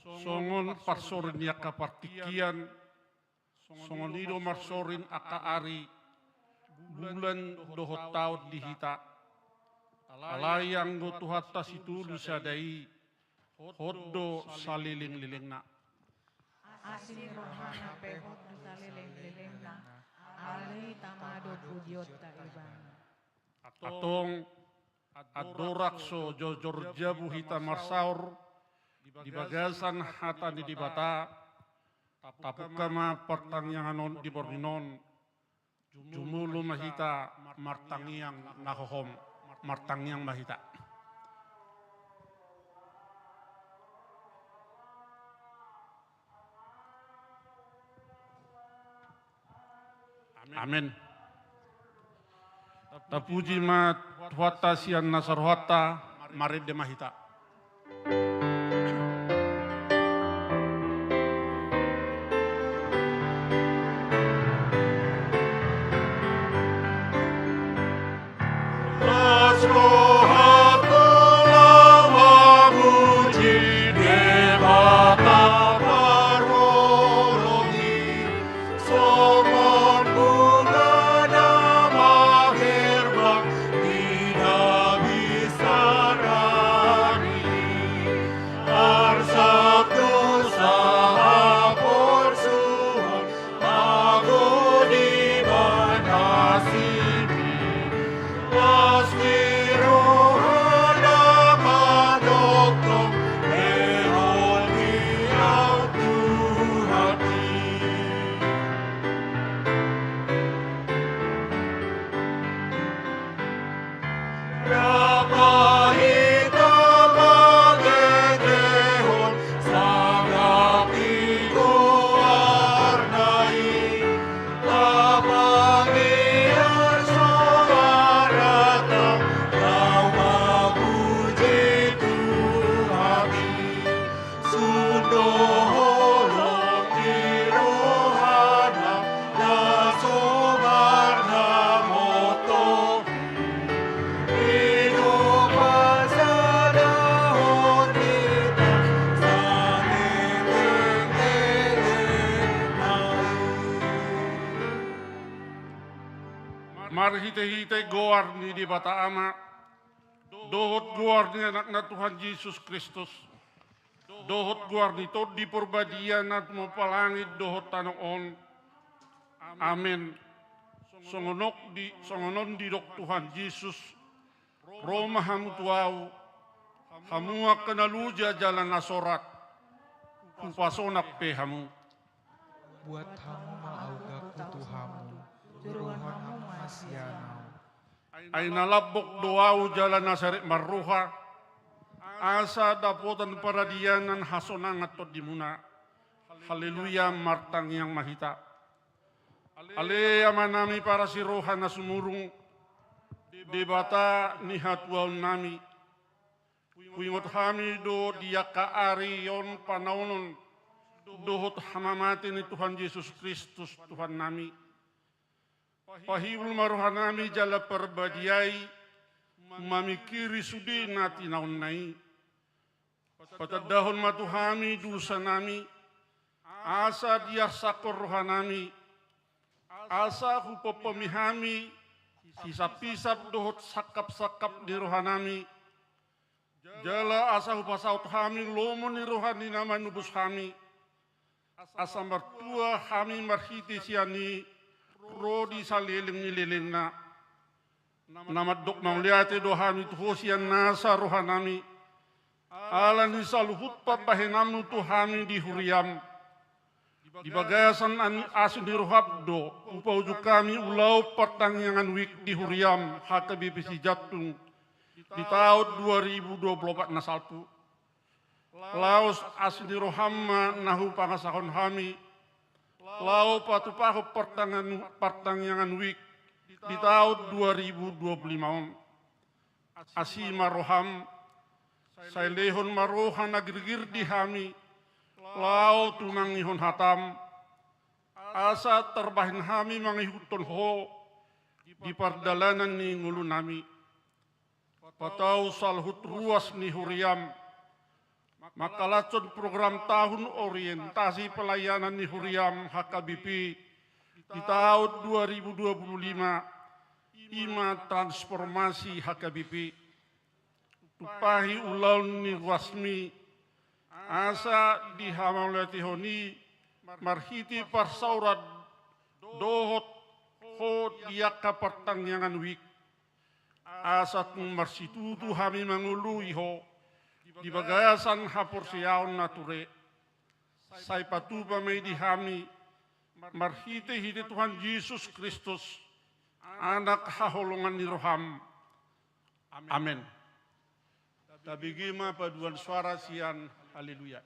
songon parsorin yaka partikian, songon ido marsorin aka ari, bulan dohot taut dihita, alayang go tuhata situlu sadai, hoddo saliling-lilingna. Asli rohana pehot du saliling-lilingna, ali tamado pujiot ta ibana. Atong adorakso jojor jabu hita marsaur, di bagasan hata di dibata, tapukama pertangyangan di borninon, jumulu mahita martangyang nahohom, martangyang mahita. Amin. Tapuji ma tuata sian nasarwata marid de mahita. Marhite-hite goar ni di bata ama, dohot goar ni anak na Tuhan Yesus Kristus, dohot goar ni to di perbadian at mapalangit dohot tanoon. Amin. Songonon di dok Tuhan Yesus, Roma hamu tuau, hamu kanaluja jalan nasorat, kupasonak pe hamu. Buat hamu maaugaku Tuhamu, juruhanmu masyanau. Ay nalabok doau jalan nasarik marruha, asa dapotan paradianan hasonang at dimuna. Haleluya martang yang mahita. Alea manami para si rohan na sumurung, debata ni hatual nami. Puingot hami do dia kaari yon panaunon, dohot hamamati ni Tuhan Yesus Kristus Tuhan nami. Pahibul maruhan nami jala perbadiai, mamikiri sudi nati naun nai. Patadahon matuhami dusa nami, asa dia sakor rohan nami, asa hupo pemihami, hisap-hisap dohot sakap-sakap di rohan nami. Jala asa hupasaut hami lomo ni rohani nama nubus hami. Asa mertua hami marhiti siani, rodi saliling-liling na. Namat dok mauliate do hami tuhosian nasa rohanami. Alan ni saluhut papahinam tu hami di huriam. Di bagasan asin di rohabdo, upaujuk kami ulau pertangyangan wik di huriam, haka bipisi jatung. Di tahun 2024 nasalpu. Laos asli rohamma nahu pangasahon hami. Lau patupaho pertangyangan wik di tahun 2025. Asima roham. Saya lehon marohan nagrigir di hami. Lau tunang ihon hatam. Asa terbahin hami mangihuton ho. Di pardalanan ni ngulu nami. Patau salhut ruas ni huriam, Makalacon program tahun orientasi pelayanan ni Huriam HKBP di tahun 2025 ima transformasi HKBP tupahi ulaun ni wasmi asa dihamalati honi marhiti parsaurat dohot ho diaka pertangyangan wik asat marsitutu hami mangului ho di bagasan hapor siaon nature sai patuba may dihami marhite hite Tuhan Yesus Kristus anak haholongan ni roham. Amin. Tabigima paduan suara sian haleluya.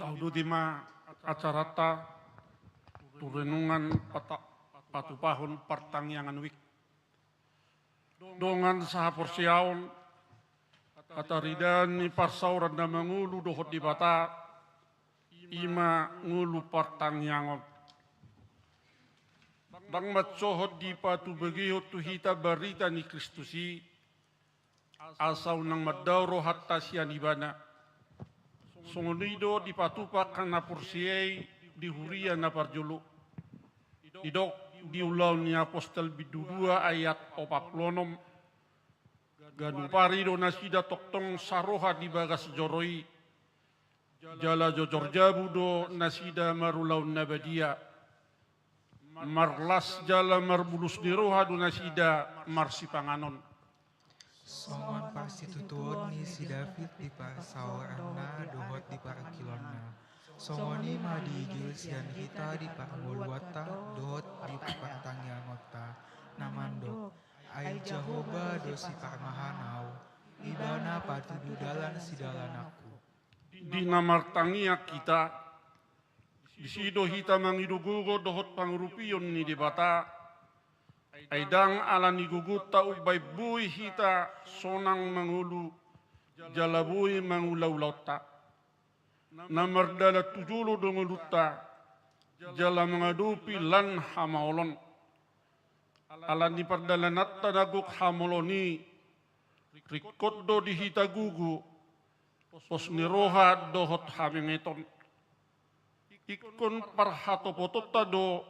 Taudu dima acarata turenungan patupahon partangyangan wik. Dongan saha porsiaon kataridan ni pasauran na mangulu dohot di bata ima ngulu partangyangon. Bang matsohot di patu bagihot tuhita barita ni Kristusi asaw nang madawro hatta siyan ibana. Sungunido di patupak kana porsiay di huria na parjulu. Idok di ulaw ni Apostol bidudua ayat 46. Ganupari do nasida toktong saroha di bagas joroi. Jala jojor jabu do nasida marulaw nabadia. Marlas jala marbulus diroha do nasida marsipanganon. Songon parsitutuon ni si David di pasawarana dohot di parakilonna. Songoni madijul sian kita di parmuluata dohot di partangyangotta. Namando ai Jehovah dosi parmahanau ibana patududalan sidalanaku. Di namartangia kita disido hita mangidugugo dohot pangrupion ni debata. Aidang ala ni gugut tau bay bui hita sonang mangulu jalabui mangulaulauta. Namardala tujulo donguluta jala mengadupi lan hamaolon. Ala ni pardalanat tanaguk hamoloni rikot do di hita gugu pos niroha dohot hamingeton. Ikon parhatopotota do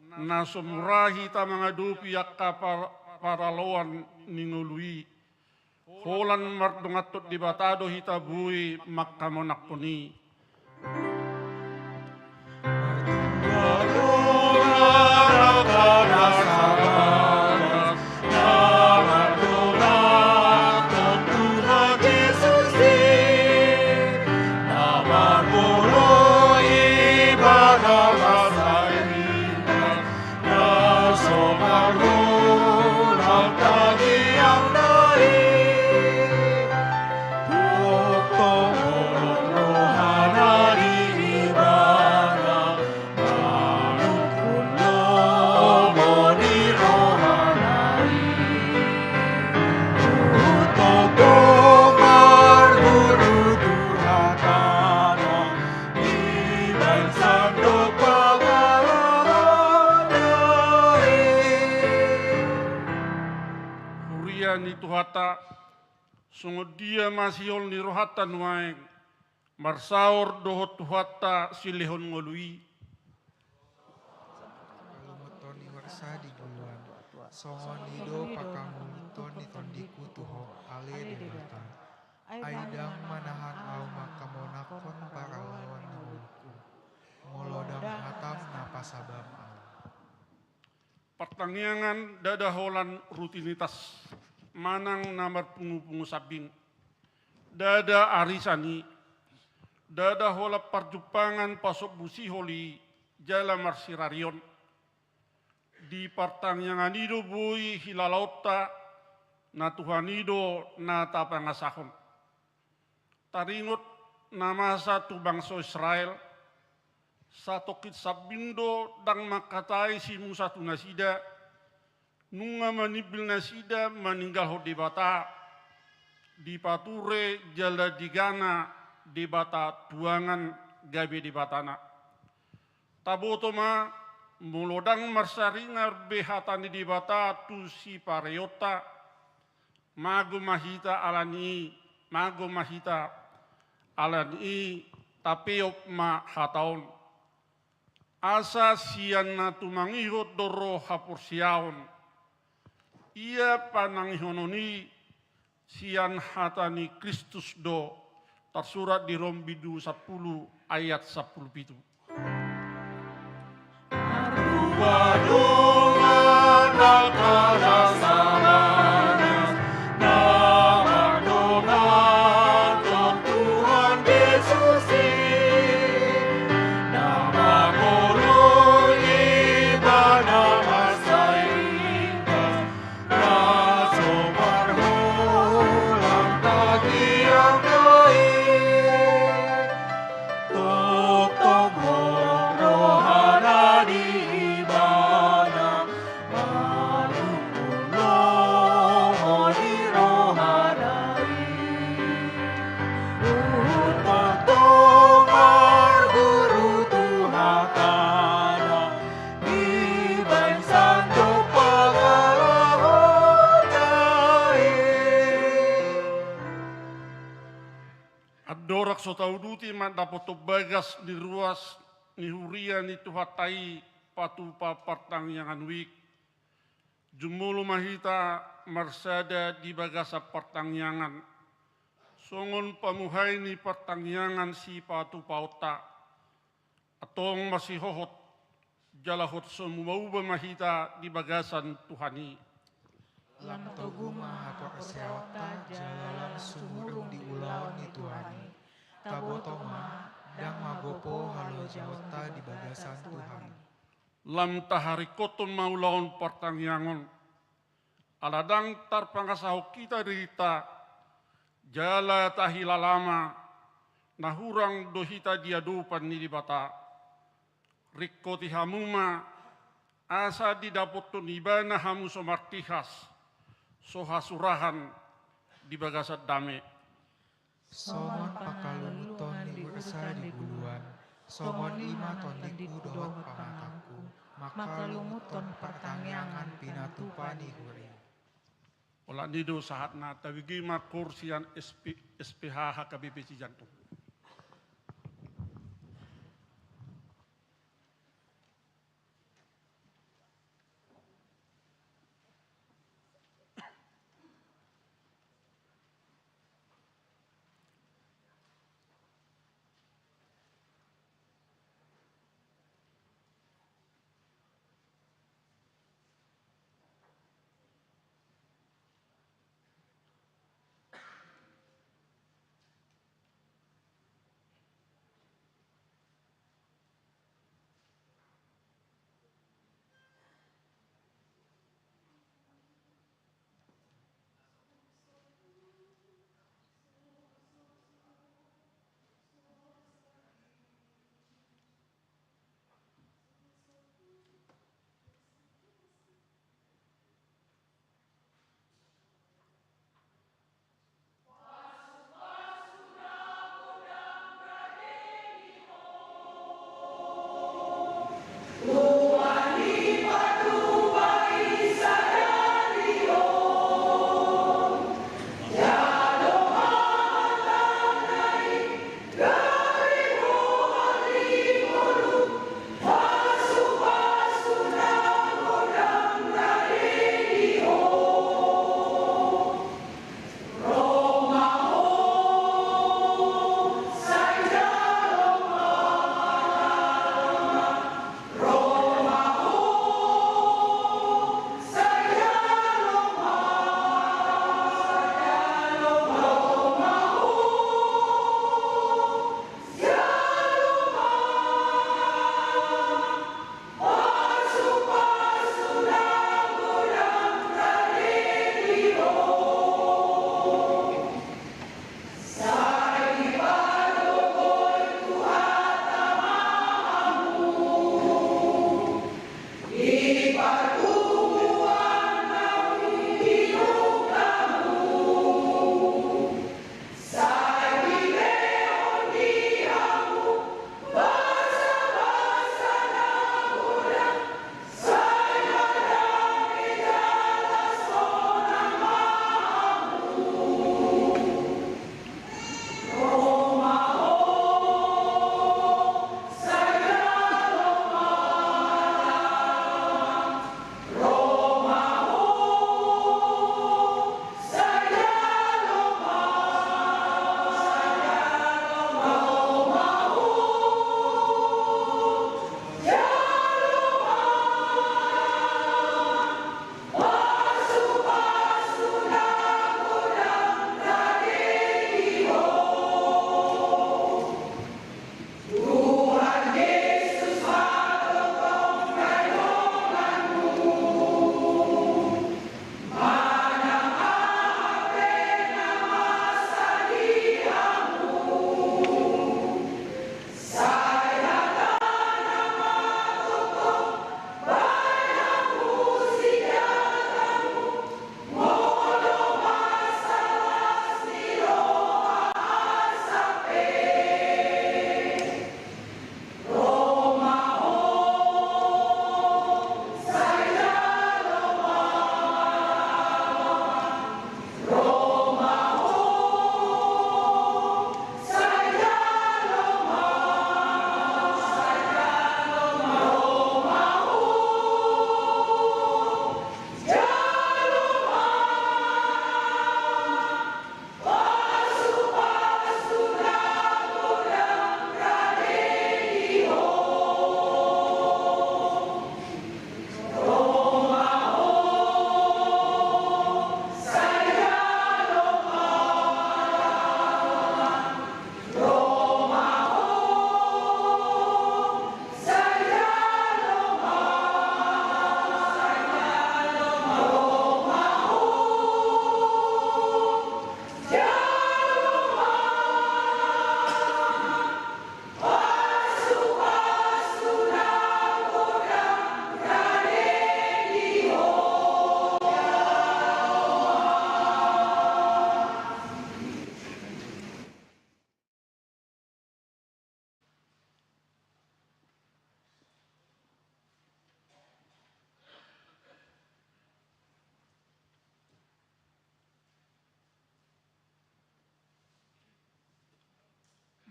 nasumrahi ta mengadupi yakka paralawan ningului. Holan mardungatot di batado hitabui makamonakoni. Ni tuhata sungod dia masihol ni rohata nuaeng marsaor dohot tuhata silihon ngolui. Kalumuton ni warsa di guluan songon nido pakangumuton ni tondiku tuho ale debata. Aidang manahan au makamonakon para lawan ningulku molodang hatam napasabam au. Pertangyangan dadaholan rutinitas manang namar pungu-pungu sabing. Dada arisani, dada hola parjupangan pasok busi holi jala marsirarion. Di partangyangan ido bui hilalauta na tuhanido na tapangasahon. Taringot namasa tu bangsa Israel, satu kit sabindo dang makatai si Musa tu nasida, nunga manibil nasida meninggal ho di bata, di pature jala digana di bata tuangan gabe di batana. Tabotoma mulodang marsaringar behatani di bata tu si pareota, mago mahita alani, mago mahita alani tapeop ma hataon. Asa sian na tumangihot doro hapursiaon. Ia panangihononi sian hatani Kristus do tersurat di Rom bidu 10 ayat 10 pitu. Oh na dapat bagas ni ruas ni hurian itu hatai patupa partangyangan wik. Jumulu mahita marsada di bagasa partangyangan. Songon pamuhay ni partangyangan si patu pauta. Atong masih hohot jalahot semua mahita di bagasan Tuhani. Lam toguma hato kesehatan jalalan sumurung di ulawan ni Tuhani. Tabotoma dang magopo halo jawata di bagasan Tuhani. Lam tahari koton maulaon partangyangon. Aladang tarpangasaho kita derita. Jala tahilalama. Nahurang dohita diadupan ni di bata. Rikko tihamuma. Asa didapot nibana hamu somartihas. Sohasurahan di bagasat dame. Somon pakaluluton di ursa di guluan. Somon ima ton di kudohot pangatangku. Maka lumuton pertangyangan pinatupa ni huri. Ola nido saat na tawigi kursian SPH KBPC Jantung.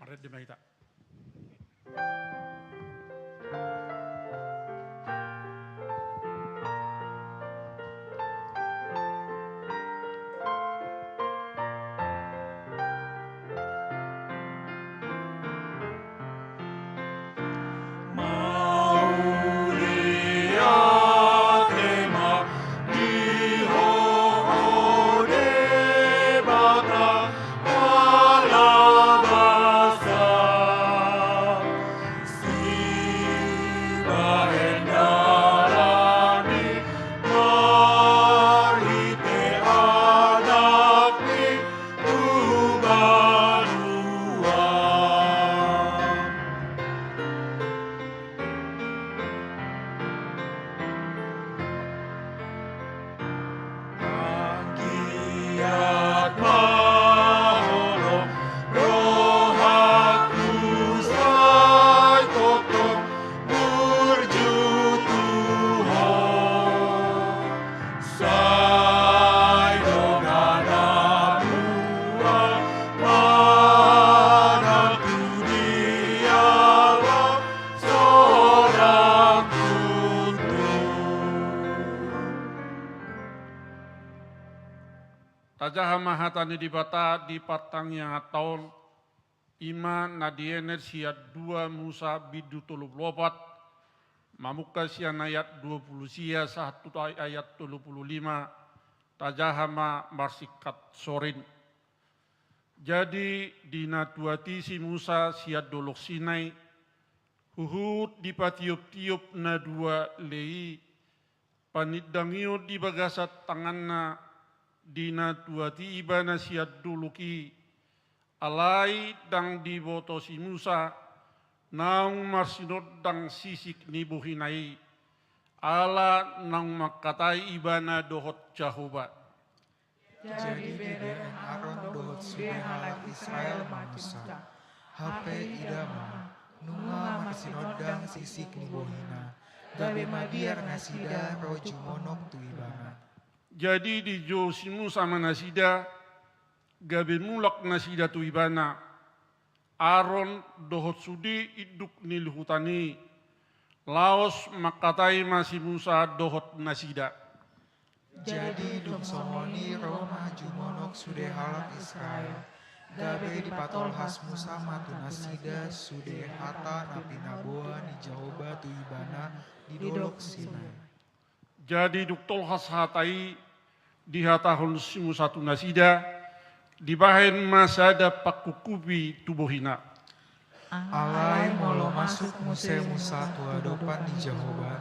Maret di mahita. Tajaha mahatani di bata di patang yang ataul ima nadiener siat 2 Musa bidu tulup lopat mamuka sian ayat 20 sia 1 ayat 35 tajahama marsikat sorin. Jadi dina tuati si Musa siat dolok Sinai huhut di patiup-tiup na 2 lei panidangio di bagasat tanganna dina tuati ibana siat duluki alai dang di boto si Musa naung marsinod dang sisik ni buhinai ala nang makatai ibana dohot Jahoba. Jadi beden Aaron dohot sude halak Israel manusia. Hape idama nunga marsinodang sisik ni bohina. Gabe mabiar nasida roju monok tu ibana. Jadi di jo si Musa manasida gabe mulak nasida tu ibana Aaron dohot sudi iduk nilhutani laos makatai masih Musa dohot nasida. Jadi dum somoni Roma jumonok sude halak Israel. Gabe dipatol has Musa matu nasida sude hata napi naboa ni Jahoba tu ibana di dolok Sinai. Jadi duktol has hatai di hatahon si Musa tu nasida dibahen masada pakukubi tubuhina. Alai molo masuk muse Musa tua dopan di Jahoba,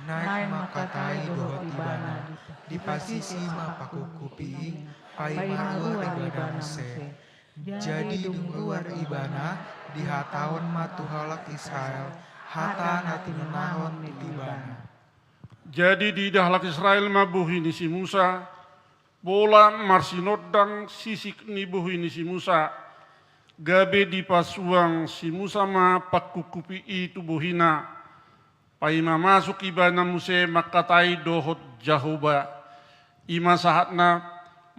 naik makatai dohot ibana, di pasisi mapakukupi, pai maruar ibana muse. Jadi dungruar ibana, di hataon matu halak Israel, hata nati menahon di ibana. Jadi di dahlak Israel mabuhini si Musa, bola marsinodang sisik nibuhini si Musa, gabe di pasuang si Musa ma pakukupi itu buhina, paima masuk ibana muse makatai dohot Jahoba, ima sahatna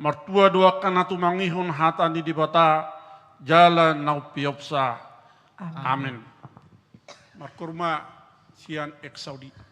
martua dua kanatu mangihun hata di bata jalan naupiopsa. Amin. Markurma sian eksaudi.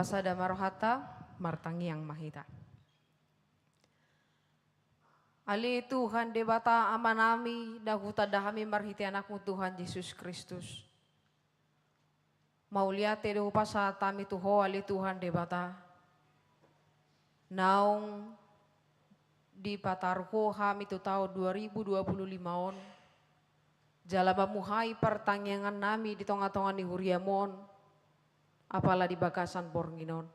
pasada marohata martangi yang mahita. Ali Tuhan debata amanami dahuta dahami marhiti anakmu Tuhan Yesus Kristus. Mauliate do pasatami tuho ali Tuhan debata. Naung di patarko hami tu tahun 2025 on. Jalaba muhai pertangyangan nami di tonga-tonga ni huriamon. Apalah di bagasan bornginon.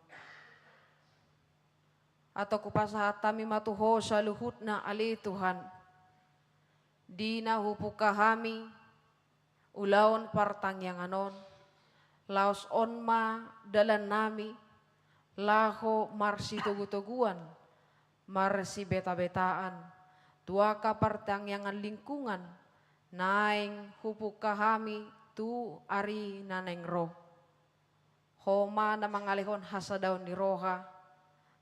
Atau kupasatami matuho sa luhut na ali Tuhan. Di nahupuka hami ulaon partangyanganon. Laos onma dalan nami laho marsi tugu-tuguan. Marsi beta-betaan, tuaka partangyangan lingkungan, naing hupuk kahami tu ari naneng roh. Homa na mangalihon hasadaw ni roha,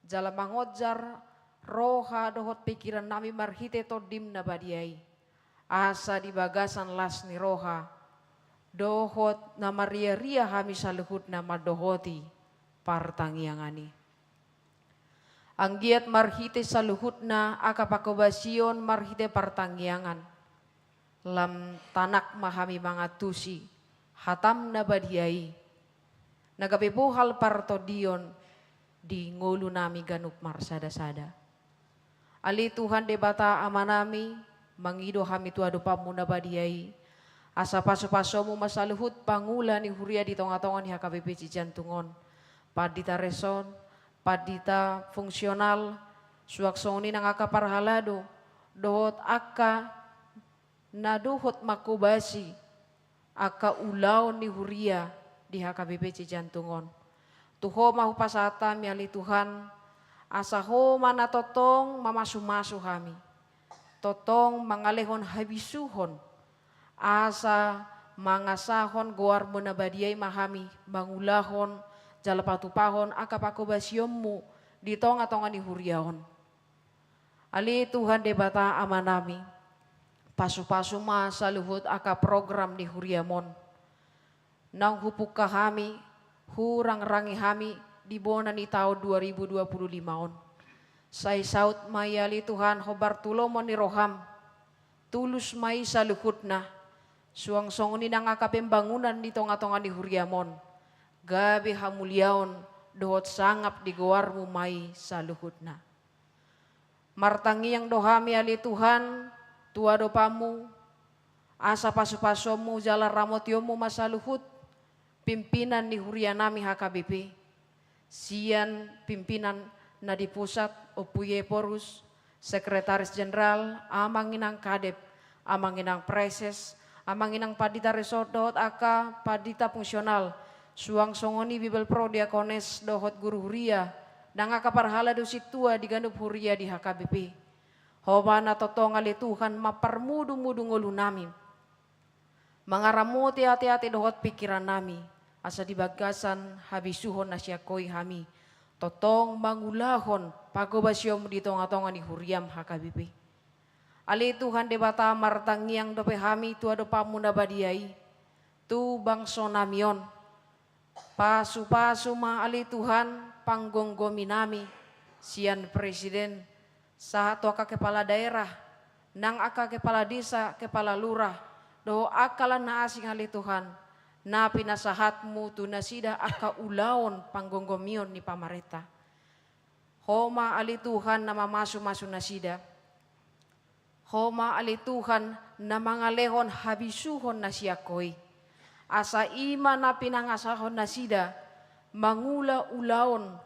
jala mangojar roha dohot pikiran nami marhite to dim na badiay. Asa di bagasan las ni roha, dohot na maria-ria hami sa luhut na madohoti partangyangani. Ang giat marhite sa luhut na akapakobasyon marhite partangyangan. Lam tanak mahami mga tusi, hatam na badiyay. Nagabibuhal parto diyon, di ngulu nami ganup marsada-sada. Ali Tuhan debata amanami, mangido hami tuado pamuna badiyay. Asa paso-paso mo masaluhut pangula ni huria di tonga-tonga ni hakabibici jantungon. Padita reson, padita fungsional, suaksoni nang akaparhalado, dohot aka naduhot makubasi, aka ulaw ni huria di HKBP Cijantungon. Tuho mahu pasata miali Tuhan, asa ho manatotong mamasu-masu kami, totong mangalehon habisuhon, asa mangasahon goar munabadiyay mahami, mangulahon, jalapatupahon akapakobasyommu di tonga-tonga ni huriahon. Ali Tuhan debata amanami, pasu-pasu masa luhut aka program di huriamon. Nang hupuk kahami, hurang rangi hami di bona ni tahun 2025 on. Say saut mayali Tuhan hobar tulomon ni roham, tulus may sa luhut na, suang-song ni nang akapembangunan di tonga-tonga ni huriamon. Gabi hamulyaon dohot sangap di goarmu may sa luhut na. Martangi yang dohami ali Tuhan, tua dopamu, asa pasu-pasomu jala ramotiomu masa luhut, pimpinan ni hurianami HKBP, sian pimpinan na di pusat opuye porus, sekretaris jenderal, amanginang kadep, amanginang preses, amanginang padita resort dohot aka padita fungsional, suang songoni Bibel Pro Diakones dohot guru huria, nang akaparhala dosi tua diganup huria di HKBP. Hobana totong ali Tuhan maparmudu-mudu ngulu nami. Mangaramuti hati-hati dohot pikiran nami. Asa di bagasan habisuhon nasyakoi hami. Totong mangulahon pagobasyom di tonga-tonga ni huriam HKBP. Ali Tuhan debata martangiang dope hami tua dopa muna badiyai. Tu bangso namion. Pasu-pasu ma ali Tuhan panggonggomi nami. Sian presiden saat aka kepala daerah. Nang aka kepala desa, kepala lurah. Do akalan na asing ali Tuhan. Na pinasahatmu tu nasida aka ulaon panggonggomion ni pamareta. Homa ali Tuhan na mamasu-masu nasida. Homa ali Tuhan na mangalehon habisuhon nasyakoi. Asa ima na pinangasahon nasida, mangula ulaon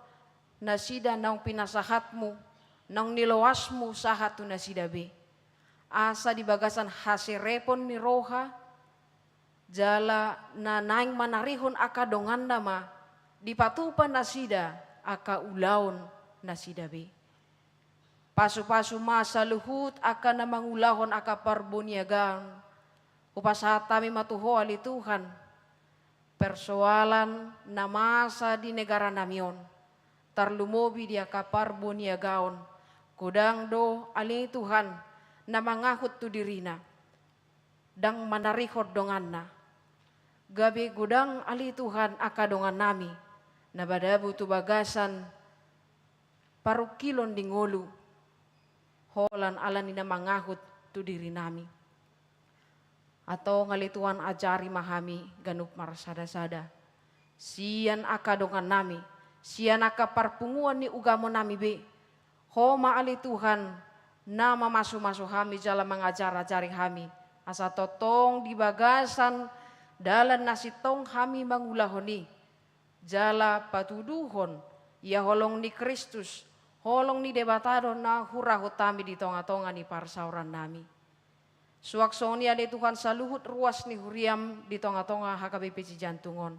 nasida naung pinasahatmu, naung nilawasmu sahatu nasida be. Asa di bagasan hasirepon ni roha, jala na naing manarihon aka donganda ma, di patupan nasida aka ulaon nasida be. Pasu-pasu masa luhut aka na mangulahon aka parbuniagaan. Upasatami matuho ali Tuhan, persoalan na masa di negara namion, tarlumobi dia kapar buniagaon, kudang do ali Tuhan na mangahut tu dirina, dang manarihod dongan na, gabi gudang ali Tuhan akadongan nami, Nabadabu tu bagasan parukilon di ngolu. Holan alan nina mangahut tu diri nami. Atau ngalituan ajari mahami ganuk marasada-sada. Sian akadongan nami. Sian aka parpunguan ni ugamo nami be. Ho maali Tuhan nama masu-masu kami jalan mengajar-ajari kami. Asa totong di bagasan dalam nasitong kami mangulahoni. Jala patuduhon ya holong ni Kristus. Holong ni debatado na hurahutami di tonga-tonga ni parsauran nami. Suaksoni ada Tuhan saluhut ruas ni huriam di tonga-tonga HKBP Cijantungon.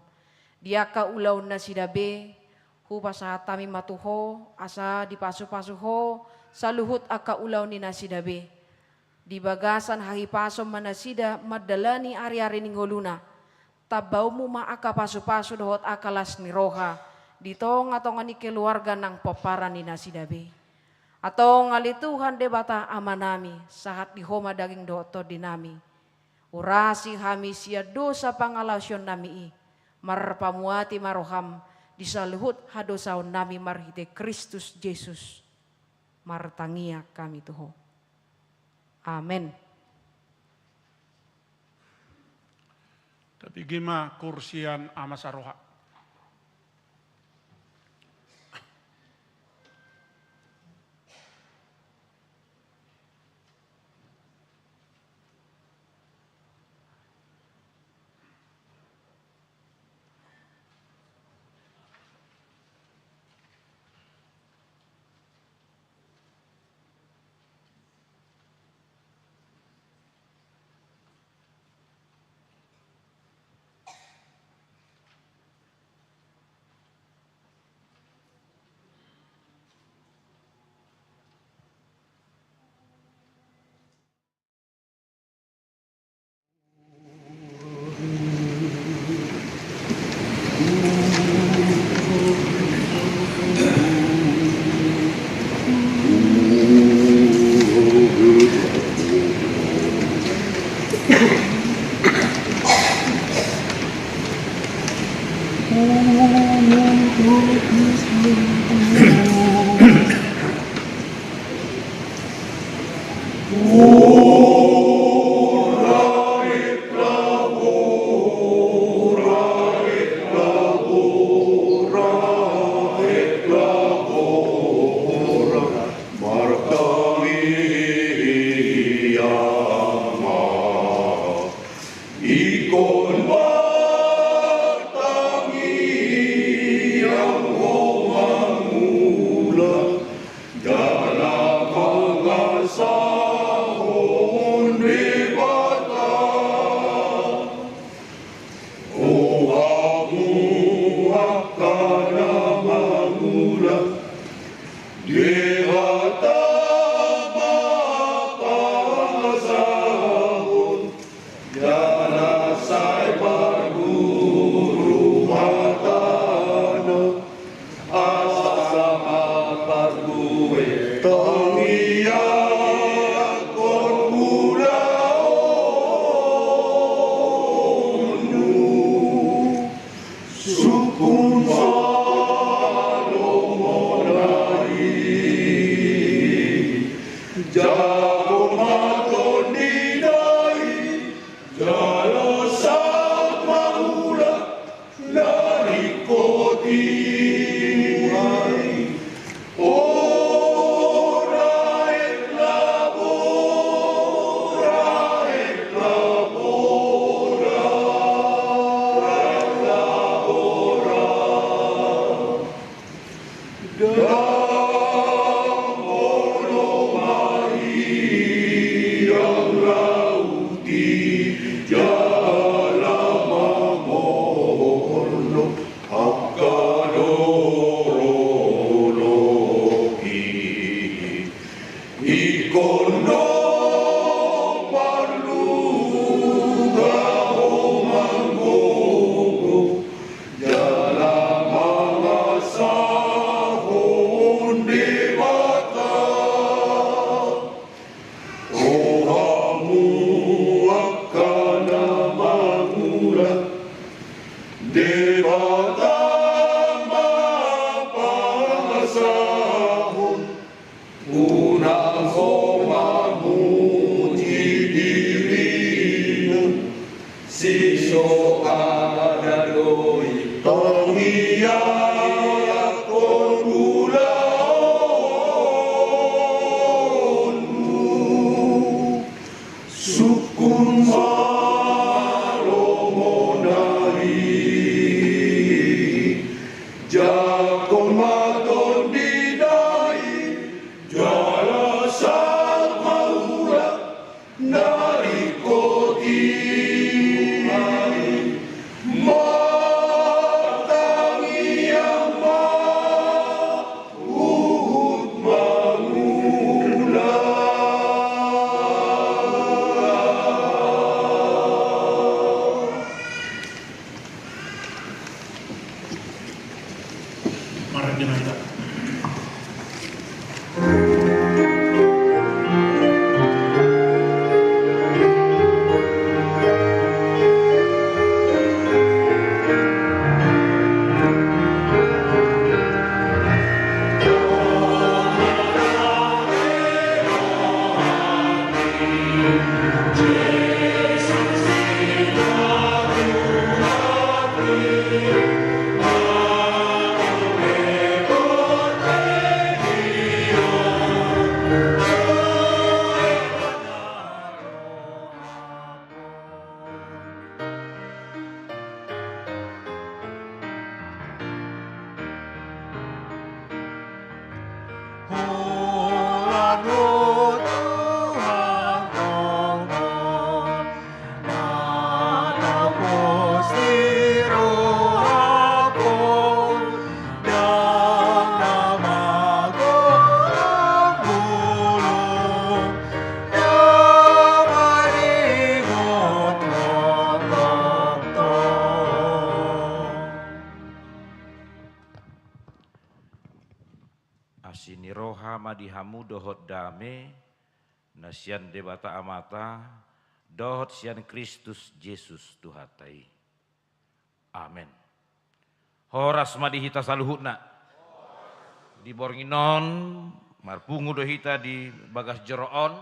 Dia ka ulau na sidabe. Hu pasatami matuho asa di pasu-pasuho saluhut aka ulau ni nasidabe. Di bagasan hahipasom manasida madalani ari-ari ningoluna. Tabaumu maaka pasu-pasu dohot akalas ni roha. Di tonga-tonga ni keluarga nang paparan ni nasidabe. Atau ngalituhan debata amanami sahat di homa daging doto dinami. Urasi hami sia dosa pangalasyon nami marpamuati maroham. Disaluhut hadosaon nami marhite Kristus Yesus. Martangia kami tuho. Amen. Tapi gima kursian amasaroha. Devata Asini roha madihamu dohot dame, nasian debata amata, dohot sian Kristus Yesus Tuhatai. Amin. Horas madihita saluhutna. Di bornginon, marpungu dohita di bagas jeroon,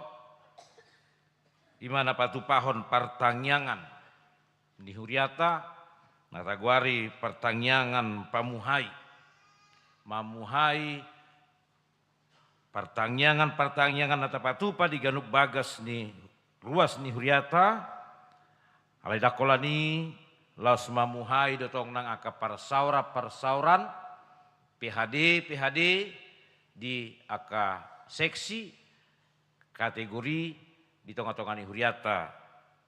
di mana patu pahon partangyangan. Di huriata, natagwari partangyangan pamuhai. Mamuhai partangyangan natapatupa di ganuk bagas ni ruas ni huriata alai dakolani laos mamuhai dotong nang aka parsauran PHD di aka seksi kategori di tonga-tonga ni huriata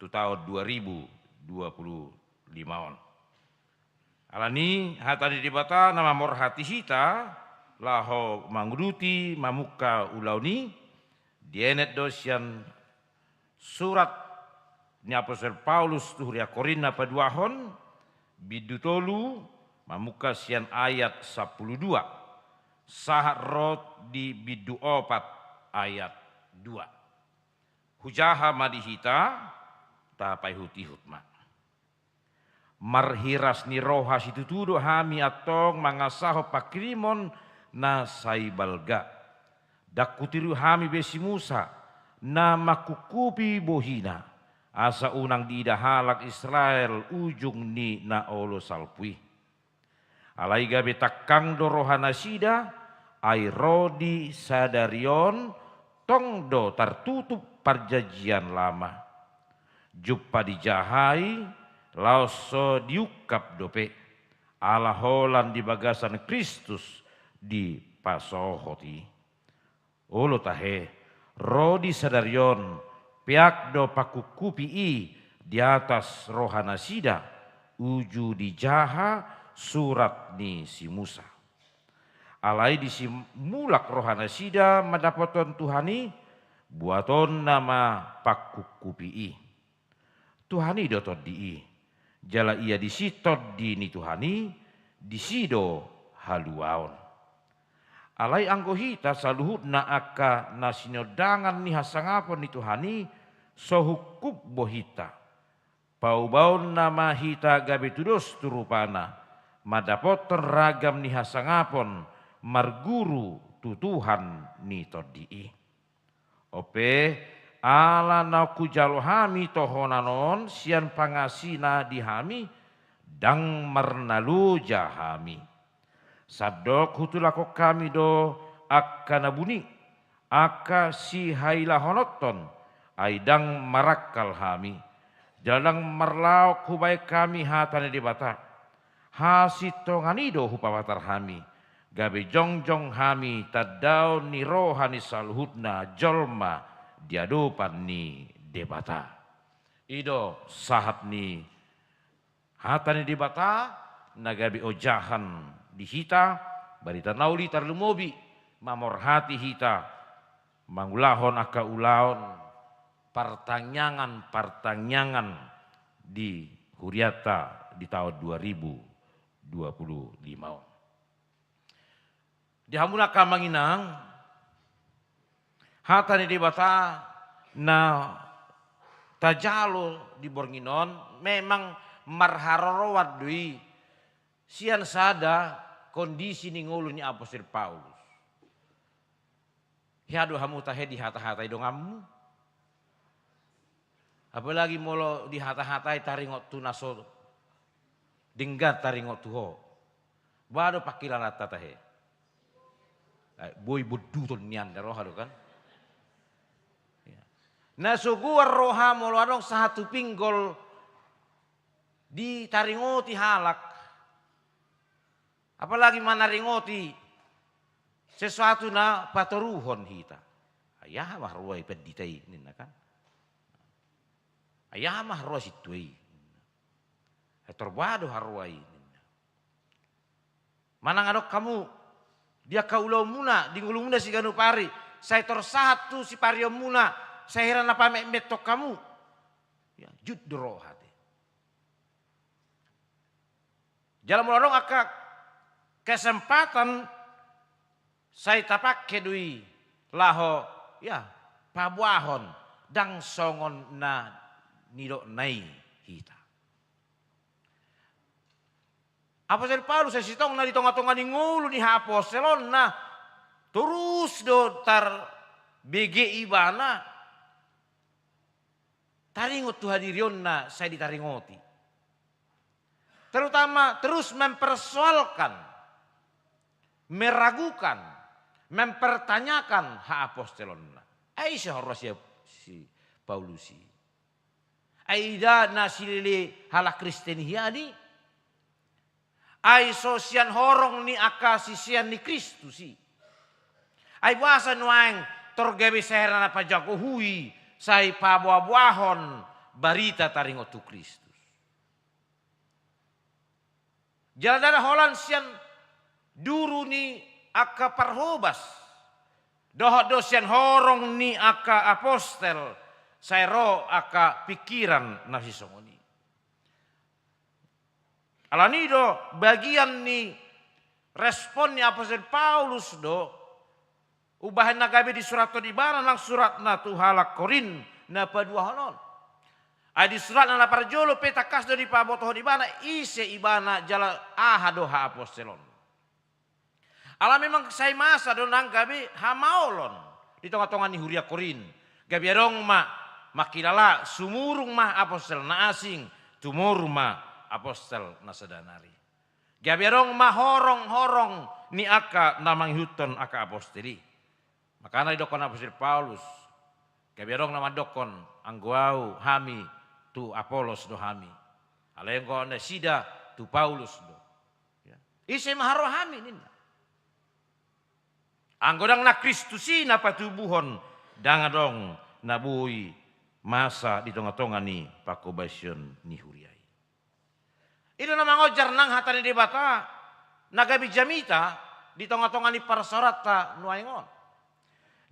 tu tahun 2025 on. Alani hatadi dibata nama morhati hita laho mangruti mamuka ulauni dienet dosian surat ni Apostol Paulus tuhuria Korinna paduahon bidutolu mamuka sian ayat 12 sahat rot di bidu opat ayat 2 hujaha madihita tapai hutihutma marhiras ni roha situtudo hami atong mangasaho pakrimon na saibalga dakutiru hami besi Musa na makukupi bohina asa unang diidahalak Israel ujung ni na olo salpui alai gabe takang do rohana sida ai rodi sadarion tong do tertutup perjanjian lama juppa dijahai laoso diukap dope ala holan di bagasan Kristus di pasohoti. Olo tahe, rodi sadarion, piak do pakukupi di atas rohana sida, uju di jaha surat ni si Musa. Alai di si mulak rohana sida madapoton Tuhani, buaton nama pakukupi Tuhani dotot di jala ia disitot di ni Tuhani, disido haluaon. Alai anggohita saluhut na aka nasinodangan ni hasangapon ni Tuhani sohukup bohita. Pau-baun nama hita gabe tudos turupana madapot teragam ni hasangapon marguru tutuhan ni todii. Ope ala na kujalo hami tohonanon sian pangasina di hami dang marnalu jahami. Sabdok hutulako kami do akka nabuni akka si haila honoton aidang marakal hami. Jalang marlaok hubay kami hatane di bata. Hasitonganido hupawatar hami. Gabe jongjong hami tadau ni rohani salhutna jolma diadupan ni debata. Ido sahat ni hatani debata nagabi ojahan di hita barita nauli tarlumobi mamor hati hita mangulahon aka ulaon pertanyaan di Huriata di tahun 2025. Di hamuna kamanginang hatani di bata na tajalo di Bornginon memang marharorowat dui sian sada kondisi ni ngulu ni Apostol Paulus. Hiadu hamu tahe di hata-hatai dongamu. Apalagi molo di hata-hatai taringot tunaso dinggat taringot tuho. Bado pakilan rata tahe. Boy beduton nian roha do kan. Nah suguar roha molo adong satu pinggol di taringoti halak. Apalagi mana ringoti sesuatu na patoruhon hita. Ayah mah ruai peditai nina kan. Ayah mah ruai situi. Terbado haruai nina. Mana ngadok kamu dia kaulau muna di ngulu muna si ganu pari. Saya tersahat tu si pario muna. Saya heran apa metok kamu. Ya, jud rohate. Jalan melorong akak kesempatan saya tapak kedui laho ya pabuahon dang songon na nidok nai hita. Apostol Paulus saya sitong na di tonga-tonga ni ngulu ni apostelon na terus do tar BG ibana taringot tu hadirion na saya ditaringoti. Terutama terus mempersoalkan, meragukan, mempertanyakan hak apostelon na. Aisyah harusnya si Paulusi. Aida nasilili halak Kristen hiani. Ai sosian horong ni akasisian ni Kristusi. Ai bahasa nuang torgabe seheran apa jago hui sai pabuah-buahon barita taringot tu Kristus. Jalan holan sian duru ni aka parhobas. Dohot dosian horong ni aka apostel sai ro aka pikiran nasi songoni. Alanido bagian ni respon ni Apostol Paulus do ubahan nagabe di surat to di bana nang surat na tu halak Korin na paduahanon. Ai di surat na parjolo petakas do di paboto di bana ise ibana jala ahado ha apostolon. Ala memang saya masa do nang gabe hamaolon di tengah-tengah ni huria Korin. Gabe rong ma makilala sumurung mah apostol na asing tumurung mah apostel nasadanari. Gaberong mahorong-horong ni aka namang huton aka aposteli. Makana dokon apostol Paulus. Gaberong nama dokon angguau hami tu Apolos do hami. Alengko na sida tu Paulus do. Ya. Ise maharo hami nina. Anggodang na Kristusi na patubuhon dangadong nabui masa di tengah-tengah ni pakobasyon ni huriai. Itu nama ngojar nang hatani debata nagabi jamita di tengah-tengah ni parsorata nuaingon.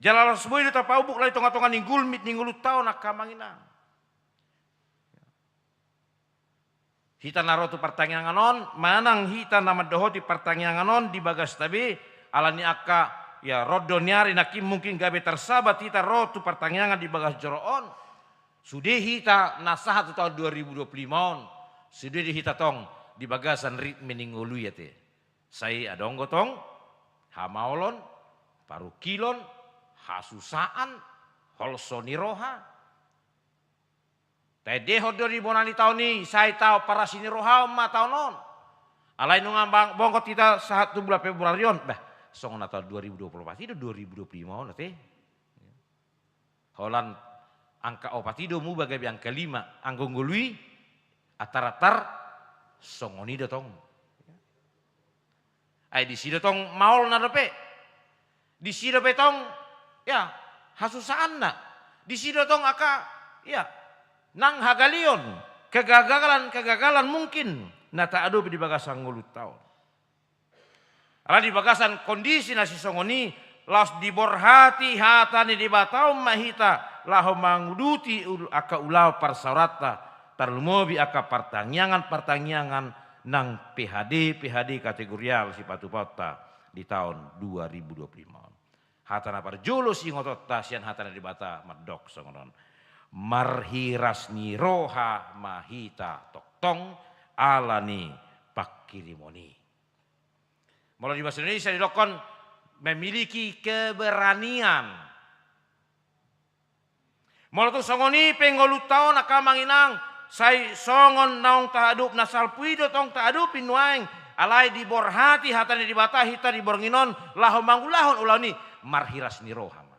Jalal semua itu tapaubuk lah di tengah-tengah ni gulmit ni ngulut tau nak kamangina. Hita naro tu pertanyaan non manang hita nama doho di pertanyaan non di bagas tabi alani aka ya rodo nyari nakim mungkin gabe tersabat hita ro tu pertanyaan di bagas joroon. Sudah hita nasahat tu tahun 2025 on. Sudah dihita tong di bagasan ritme ningulu ya te. Saya adong gotong, hamaolon, parukilon, hasusaan, holso ni roha. Tedeho 2000 ni tahun ni saya tahu para sini roha ma tahun non. Alai nungang bongkot kita 1 bulan Februari on. Bah, song Natal 2024 itu 2025 nanti. Holan angka opat itu mu bagai angka 5 anggung gului atar-atar songoni datong. Ai di sini tong maul na dope. Di sini dope tong ya hasusaan na. Di sini tong aka ya nang hagalion kegagalan mungkin na tak adu di bagasan ngulut tahun. Ala di bagasan kondisi nasi songoni las diborhati hatani di batau mahita laho manguduti aka ulau parsaurata tarlumobi aka pertanyaan nang PHD kategorial si patu pota di tahun 2025. Hatana parjulo si ngotot tasian hatana di bata medok songonon. Marhiras ni roha mahita toktong alani pakirimoni. Mulai di bahasa Indonesia dilokon memiliki keberanian. Mulai tu songoni pengolut tahun akamanginang sai songon naung tahadup nasal puido tong tahadup pinuaing alai diborhati hatani dibata hita dibornginon lahom manggulahon ulani marhiras ni rohama.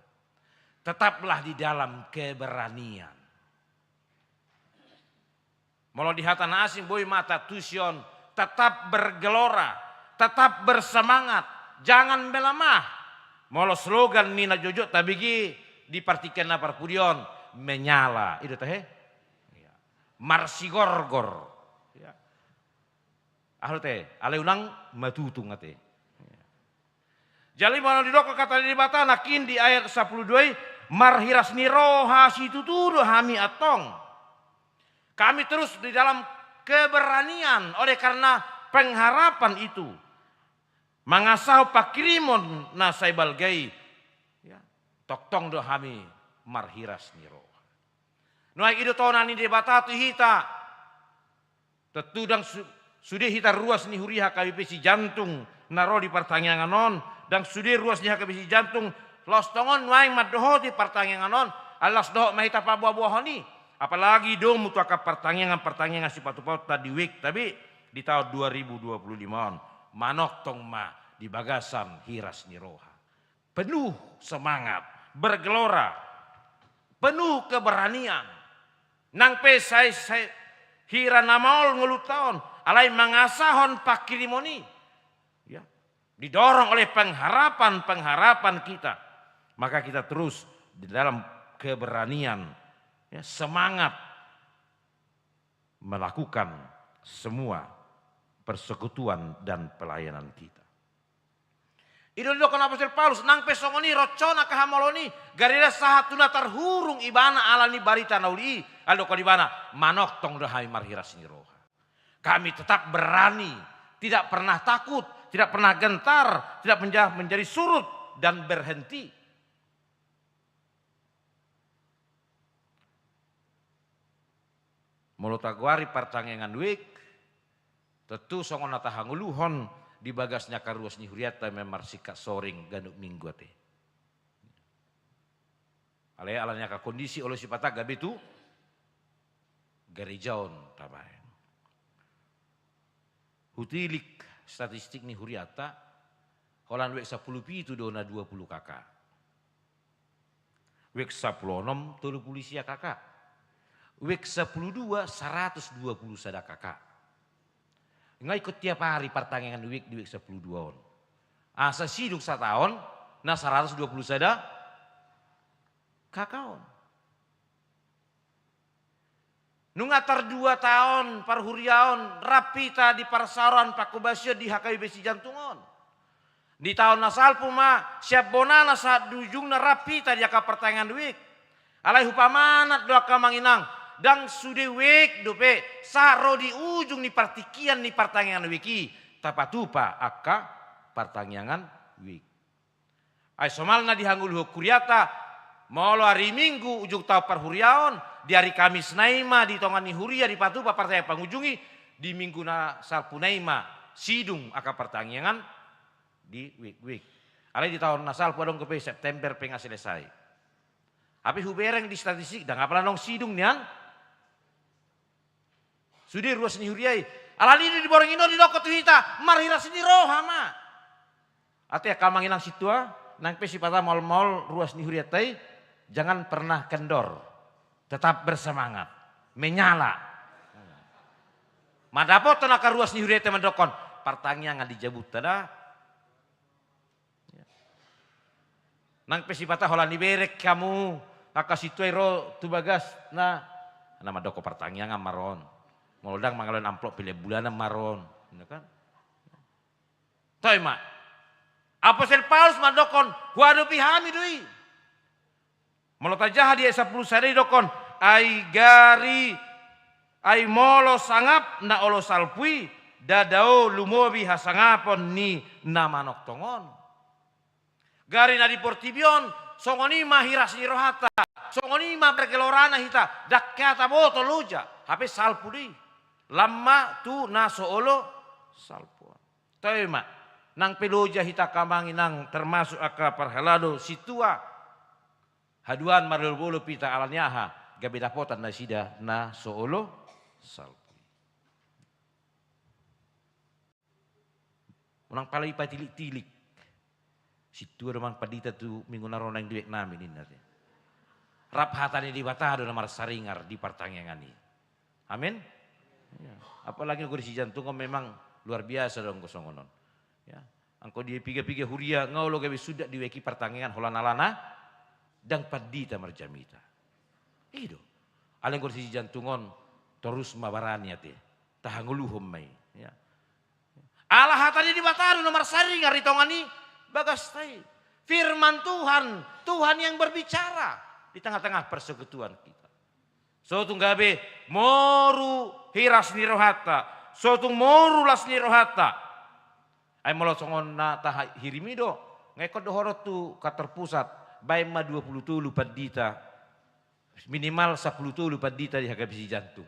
Tetaplah di dalam keberanian. Molo di hatana asing boy mata tusion tetap bergelora, tetap bersemangat, jangan melamah. Molo slogan mina jojo tabigi dipartikan na parpudion menyala. Itu teh marsigorgor. Ya. Ahlu teh, ale unang matutung ate. Ya. Jadi mana didok kata di bata nakin di ayat 12 marhiras niroha situtudo hami atong. Kami terus di dalam keberanian oleh karena pengharapan itu. Mangasau pakirimon nasai balgai. Ya. Toktong do hami marhiras niroha. Nuai ido tonani di batatu hita. Tetudang sudah hita ruas ni huriha KBP si jantung naro di pertanyaan non dan sudah ruas ni KBP si jantung los tongon nuai madoho di pertanyaan non alas doh mahita pa buah-buah ni apalagi do mutu aka pertanyaan si patu-patu tadi week tapi di tahun 2025 manok tong ma di bagasan hiras ni roha penuh semangat bergelora penuh keberanian nang pe saya hira namaol ngelut tahun alai mangasahon pakirimoni ya didorong oleh pengharapan kita maka kita terus di dalam keberanian ya, semangat melakukan semua persekutuan dan pelayanan kita. Idol kan Apostol Paulus nang pesongoni rocona kahamoloni garira sahatuna tarhurung ibana alani barita nauli alo kalibana manok tong dahai marhiras ni roha. Kami tetap berani, tidak pernah takut, tidak pernah gentar, tidak menjadi surut dan berhenti. Mulut aguari pertanggengan wik tentu songon natahanguluhon di bagasnya karuas ni huriata memar sikat soring ganduk minggu ate. Alanya ka kondisi oleh si patagab itu garijaon tabay. Hutilik statistik ni huriata holan wek 10 pitu dona 20 kakak. Wek 16 30 sia kakak. Wek 12 120 sada kakak. Nggak ikut tiap hari pertanyaan di week 12 on. Asa siduk setahun, nah 120 sada kakaon. Nungatar 2 tahun parhuriaon rapita di parsaron pakubasyo di HKBP si jantungon. Di tahun nasal puma siap bonana saat dujungna rapita di aka pertanyaan di week. Alai hupamanat doa kamanginang. Dan sudah wek dope saro di ujung ni partikian ni pertanyaan wiki tapatupa aka pertanyaan wik. Ay somalna dihanggul kuriata molo hari Minggu ujung tau parhuriaon di hari Kamis naima di tongan ni huria di patupa pertanyaan pangujungi di minggu na salpu naima sidung aka pertanyaan di wik. Alai di tahun nasal padong kepe September penga selesai. Tapi hubereng di statistik, dan apalah nong sidung nian. Sudir ruas ni huriai. Alali di borong ino di dokot hita, marhira sini rohama. Ate kamanginang situa, nang pesipata mal-mal ruas ni huriatai, jangan pernah kendor. Tetap bersemangat, menyala. Madapot tenaka ruas ni huriatai mendokon, partangnya nggak dijabut tada. Nang pesipata hola ni berek kamu, akasituai ro tu bagas na nama doko partangnya ngamaron. Molodang mangalon amplop pilih bulan maron, ya kan? Toy mak, Apostel Paulus madokon, huadu pihami dui. Melota jahat dia 10 sari dokon, ai gari, ai molo sangap na olo salpui, dadao lumobi hasangapon ni namanok tongon. Gari na di portibion, songoni mahiras ni rohata, songoni ma perkelorana hita, dakyata boto luja, hape salpu di. Lama tu naso olo salpuan. Tapi mak, nang peloja hita kamanginang termasuk aka parhalado situa. Haduan marul bulu pita alanyaha, gabi dapotan na sida na soolo salpu. Unang palay patilik-tilik. Situa namang padita tu minggu naron yang duit namin ini nanti. Rap hatani di batado na marsaringar di partangyangan ini. Amin. Ya. Apalagi kursi jantung memang luar biasa dong kosongonon. Ya. Angko dia piga-piga huria ngaulo gawe sudah diweki pertanggungan holanalana dan padita marjamita. Itu. Aleng kursi jantungon terus mabarani ate. Tahanguluhum mai. Ya. Allah hatani di bataro nomor sari ngaritongani bagas tai. Firman Tuhan, Tuhan yang berbicara di tengah-tengah persekutuan kita. So tunggabe moru hiras ni rohata. So tung moru las ni rohata. Ay molosongon na taha hirimido. Ngekod dohorot tu katerpusat. Bay ma 20 tulu padita. Minimal 10 tulu padita di hagabisi jantung.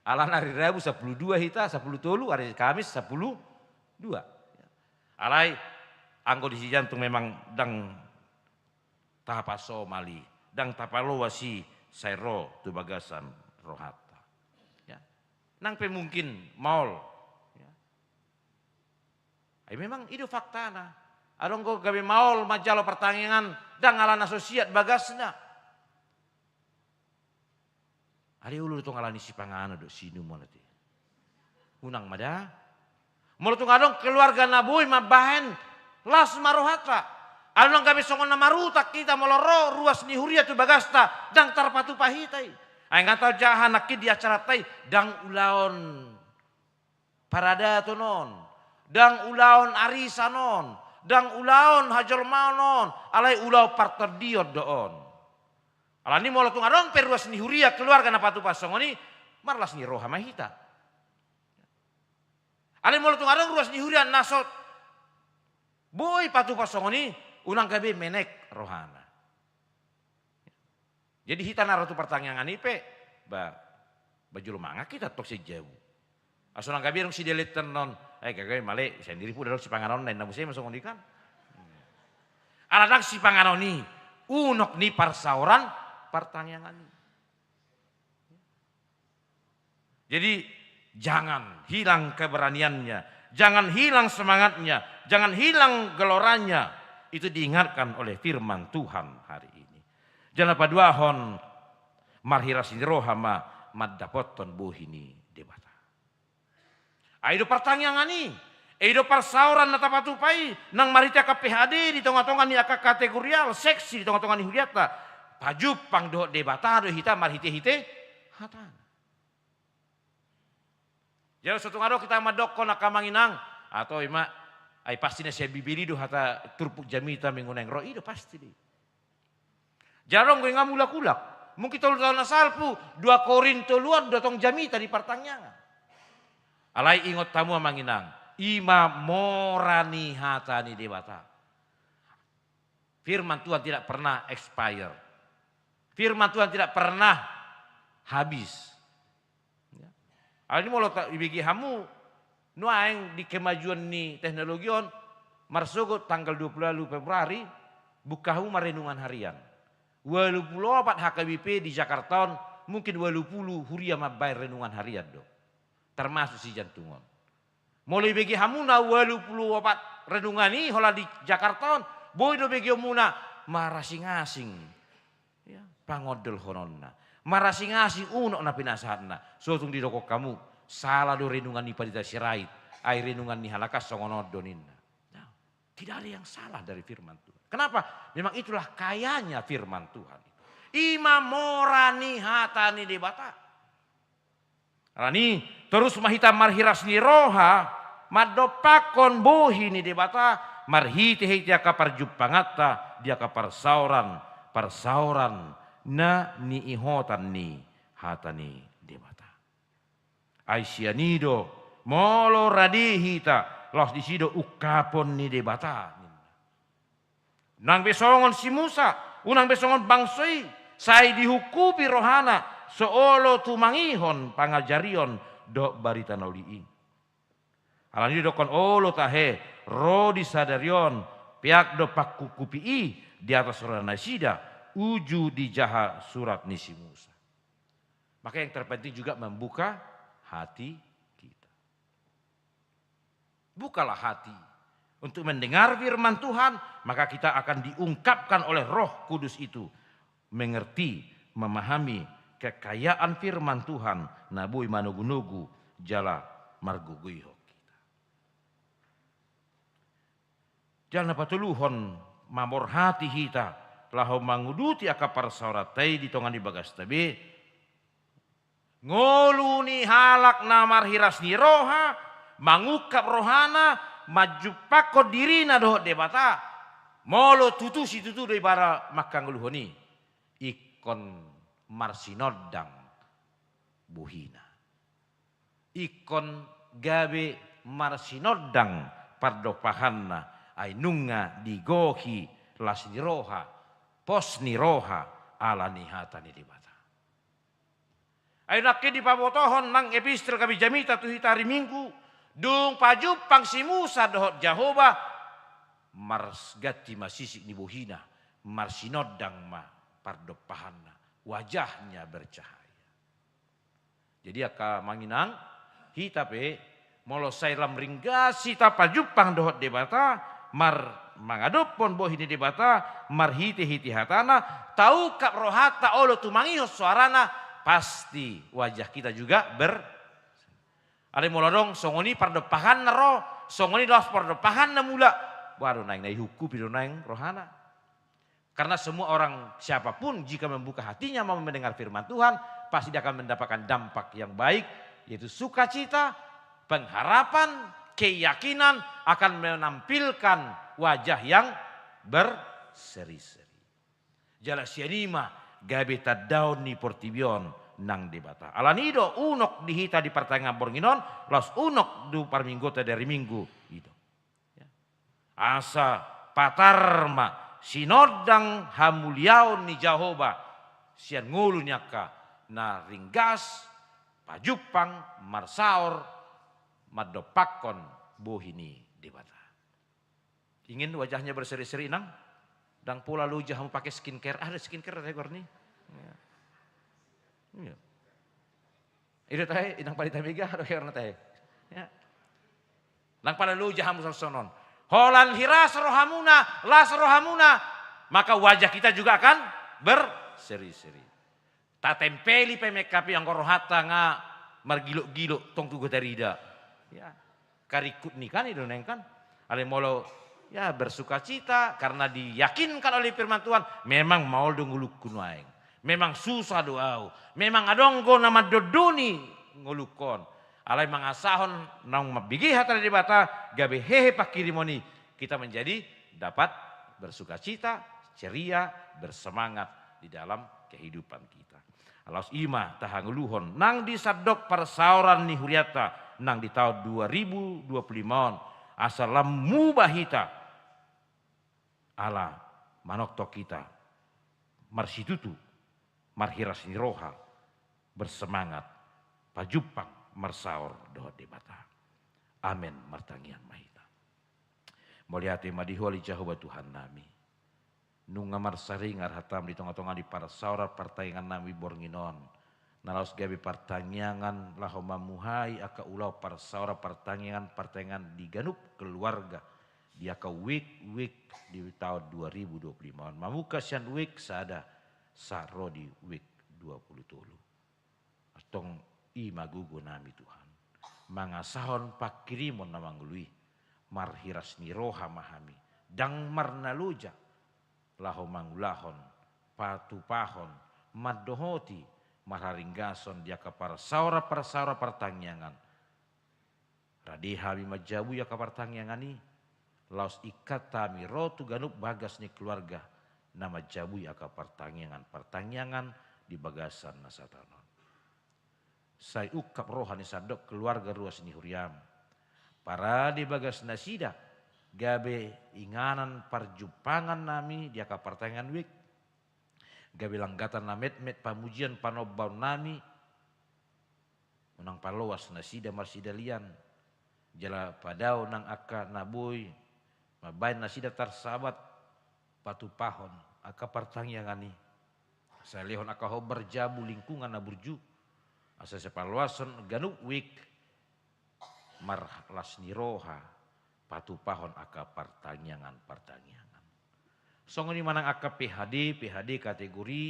Alan hari Rabu 12 hita, 10 tulu. Hari Kamis 10 2. Alay anggo di jantung memang dang tahapaso mali. Dang tapalo wasi sairo tu bagasan rohata. Ya. Nang pe mungkin maul. Ya. Ay memang itu fakta na. Adong ko gabi maul majalo pertanyaan dang ngalan asosiat bagasna. Ari ulu tu ngalani si pangano do sinu mo nanti. Unang mada. Mulu tu ngadong keluarga nabuy mabahen las marohata. Along kami songon na marutak kita moloro ruas ni huria tu bagasta dang tarpatu pahitai. Ay ngata jahan nakid di acara tai dang ulaon parada tu non. Dang ulaon arisa non. Dang ulaon hajol non. Alay ulau partner diod doon. Alani molo tu ngadong per ruas ni huria keluarga na patu pasongoni marlas ni roha mahita. Alay molo tu ngadong ruas ni huria nasot. Boy patu pasongoni unang gabi menek rohana. Jadi hita naratu pertanyaan ipe, baju lumanga kita tok si jauh. Asunang gabi rong si delit non, gagawin male sendiri pun si panganon lain namu saya masuk ngondikan. Anak si panganon ni unok ni parsauran pertanyaan. Jadi jangan hilang keberaniannya, jangan hilang semangatnya, jangan hilang geloranya. Itu diingatkan oleh firman Tuhan hari ini. Jangan paduahon marhiras rohama maddapoton buhini debata. Aido pertanyaan ini. Aido parsauran natapatupai nang marita ka PHD di tengah-tengah ni aka kategorial seksi di tengah-tengah ni hudiata. Pajup pang do debata do hita marhite-hite hatan. Jadi suatu ngado kita madokon akamanginang atau ima ay pasti na siya bibili do hata turpuk jamita menguneng ro ido pasti di. Jarong gue ngamulak-ulak. Mungkin tolu tahun na salpu 2 Korinto luar datang jamita di pertanyaan. Alay ingot tamu amanginang. Ima morani hatani debata. Firman Tuhan tidak pernah expire. Firman Tuhan tidak pernah habis. Alay ini mau lo ibigi hamu. Nuaeng di kemajuan ni teknologi on marsogo tanggal 20 Februari bukahu marenungan harian. 84 HKBP di Jakarta, mungkin 80 huria mabayar renungan harian do. Termasuk si jantungan. Mulai bagi hamuna 84 renungan ini hola di Jakarta, boy do bagi hamuna marasing-asing. Ya, pangodol hononna. Marasing-asing unok na pinasahanna. Sotung di dokok kamu, salah do renungan ni padita sirait. Ay renungan ni halakas songonodoninna. Nah, tidak ada yang salah dari firman Tuhan. Kenapa? Memang itulah kayanya firman Tuhan. Ima morani hatani debata. Rani terus mahita marhiras ni roha madopakon bohi ni debata marhiti hiti aka parjupangata dia ka parsauran na ni ihotan ni hatani debata. Aisyanido molo radihita los disido ukapon ni debata. Nang besongon si Musa, unang besongon bangsoi, say dihukumi rohana, seolo tumangihon pangajarion do barita nauliin. Alani dokon olo tahe, ro disadarion, piak do pakukupi di atas rohana sida, uju di jaha surat nisi Musa. Maka yang terpenting juga membuka hati kita. Bukalah hati. Untuk mendengar firman Tuhan, maka kita akan diungkapkan oleh Roh Kudus itu. Mengerti, memahami kekayaan firman Tuhan. Nabui manugu-nugu jala marguguiho kita. Jangan patuluhon mamor hati kita. Lahu manguduti aka parsauratay di tongan di bagas tabi. Ngoluni halak namar hiras ni roha. Mangukap rohana. Majupako dirina doh debata molo tutu si tutu dari bara makang luhoni ikon marsinodang buhina ikon gabe marsinodang pardopahanna ainunga digohi las niroha pos niroha ala nihatani debata ayo nakke di pabotohon nang epistel kami jamita tu hari Minggu dung pajupang si Musa dohot Jahoba mars gati masisik ni bohina marsinodang ma pardopahana wajahnya bercahaya. Jadi aka manginang hitape molo sailam ringgasi ta pajupang dohot debata mar mangadopon bohini debata mar hiti hatana tau kap rohata olo tumangihos suarana pasti wajah kita juga ada molodong songoni pardepahan naro, songoni los pardepahan na mula, baru naik hukum itu naik rohana. Karena semua orang siapapun jika membuka hatinya mau mendengar firman Tuhan, pasti dia akan mendapatkan dampak yang baik, yaitu sukacita, pengharapan, keyakinan akan menampilkan wajah yang berseri-seri. Jala sianima gabe tadaun ni portibion nang debata. Alanido unok dihita di pertengahan bornginon, los unok du parminggota dari minggu itu. Asa patarma sinodang hamuliaon ni Jahoba sian ngulu nyaka na ringgas pajupang marsaor madopakon bohini debata. Ingin wajahnya berseri-seri nang? Dan pula lu jahamu pakai skincare, ada skincare rekor nih. Ya. Iya. Itu teh inang palita mega ada karena teh. Ya. Lang pada lu jahamu sonon. Holan hiras rohamuna, las rohamuna, maka wajah kita juga akan berseri-seri. Tak tempeli pemekapi yang korohata nga margiluk-giluk tong tugu terida. Ya. Karikut nih kan itu neng kan. Ale molo ya bersukacita karena diyakinkan oleh firman Tuhan memang mau donguluk kunaing. Memang susah doau. Memang adonggo nama doduni ngulukon. Alai mangasahon nang mabigi hatari debata gabe hehe pakirimoni. Kita menjadi dapat bersukacita, ceria, bersemangat di dalam kehidupan kita. Alas ima tahanguluhon nang disadok persauran ni huriata nang di tahun 2025 asalam mubahita ala manokto kita marsitutu marhiras ni roha bersemangat pajupang marsaor dohot debata. Amin martangian mahita. Moliate madiholi Jahoba Tuhan nami. nungamar saringar hatam di tengah-tengah di para saura pertayangan nami bornginon. Nalaus gabi pertanyaan laho mamuhai aka ulau para saura pertanyaan di ganup keluarga. Dia ka week di tahun 2025. Mamuka sian week sada saro di week 20 Atong magugo nami Tuhan. Mangasahon pakirimon na manglui. Marhiras ni roha mahami. Dang marnaluja. Laho mangulahon. Patupahon. Madohoti. Marharinggason dia ka para saura pertangyangan. Radihami majabu ya ka pertangyangan ni. Laos ikatami rotu ganup bagas ni keluarga. Nama jabu ya ka pertangyangan di bagasan nasatanon. Saya ukap rohani sadok keluarga ruas ni huriam. Para di bagas nasida. Gabe inganan perjupangan nami dia ka pertangyangan wik. Gabe langgatan na met pamujian panobau nami. Unang paloas nasida marsida lian. Jala padao nang aka naboy. Mabain nasida tarsabat patupahon aka pertangyangan ni. Saya lihon aka ho berjabu lingkungan na burju. Asa sepaluason ganuk wik marlas ni roha patupahon aka pertangyangan. Songon ni manang aka PHD kategori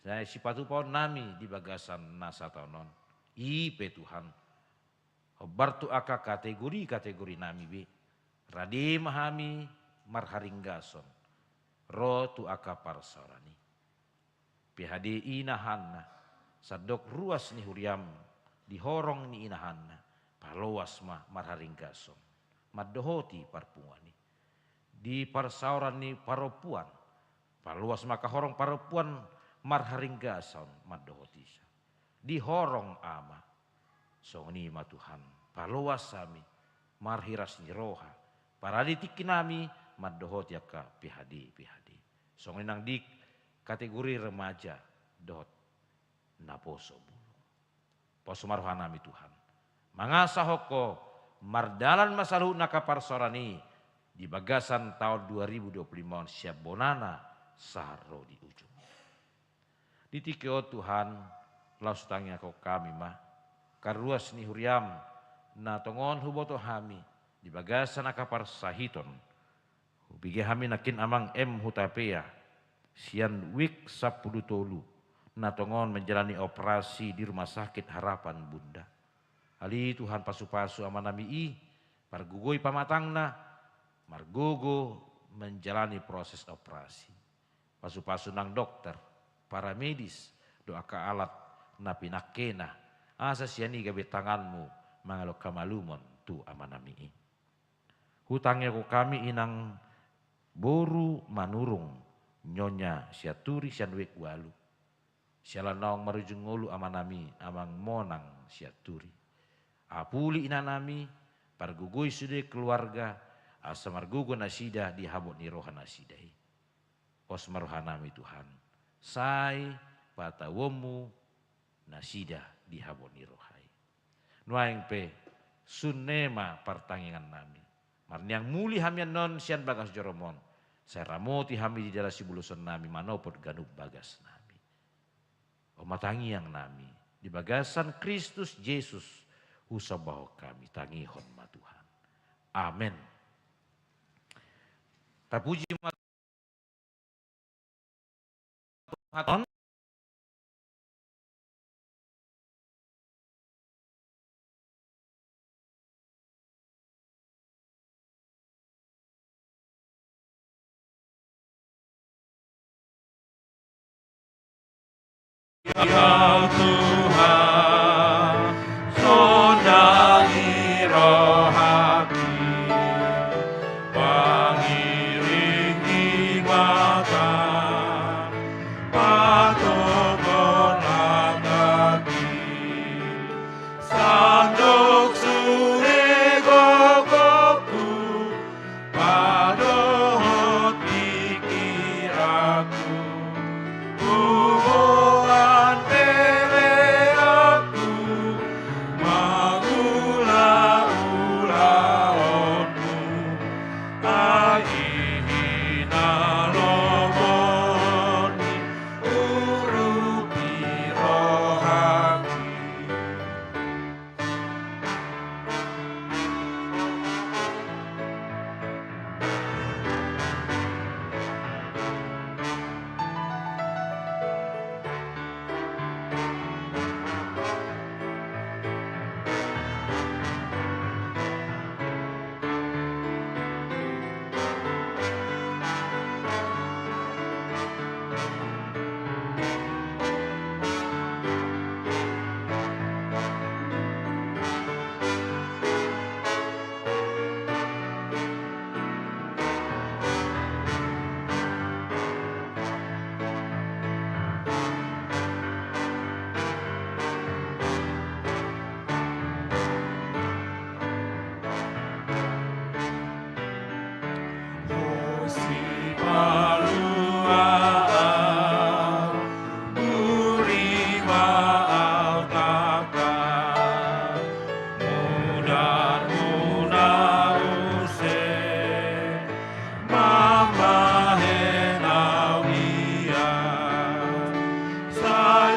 saya si patupahon nami di bagasan nasatonon. Ipe Tuhan. Bartu aka kategori nami be. Radi mahami marharinggason. Ro tu aka parsorani. PHD inahanna. Sadok ruas ni huriam. Dihorong ni inahanna. Paloas marharinggason. Madohoti parpungani. Di parsauran ni paropuan. Paluas maka horong paropuan marharinggason madohoti siya. Dihorong ama. So ni Tuhan. Paluas sami. Marhiras ni roha. Para ditikin nami madohot ya ka PHD. So nang di kategori remaja dot naposo bulu. Poso maruhan nami Tuhan. Mangasahoko mardalan masalu nakaparsorani di bagasan tahun 2025 siap bonana saharo di ujung. Ditikio Tuhan laus tangnya kau kami mah karuas ni huriam na tongon huboto hami di bagasan akapar sahiton. Bigi hami nakin amang hutapea. Sian wik 10 tolu. Natongon menjalani operasi di rumah sakit Harapan Bunda. Ali Tuhan pasu-pasu amanami i. Pargugoi pamatangna. Margogo menjalani proses operasi. Pasu-pasu nang dokter. Para medis. Doa ka alat napinakena. Asa siani gabe tanganmu. Mangalok kamalumon tu amanami i. Hutangnya ko kami inang boru manurung nyonya siaturi sianwek walu. Sialanong marujung ngolu amanami amang monang siaturi. Apuli inanami pargugoi sude keluarga asa margugo nasida di habot ni roha nasidai. Pos marohanami Tuhan. Sai patawomu nasida di habot ni rohai. Nuaing pe sunema pertanggungan nami. Marniang muli hamian non sian bagas joromon. Saya ramoti hami di dalam sibuluson nami manopot ganup bagas nami. Omatangi yang nami. Di bagasan Kristus Yesus. Usabaho kami tangihon ma Tuhan. Amin. Terpuji ma Tuhan. Ya Tuhan, sondangi rohati, pangiringi mata, patogon agati, sandok sure gogoku, padohot pikiraku. Tuhan pele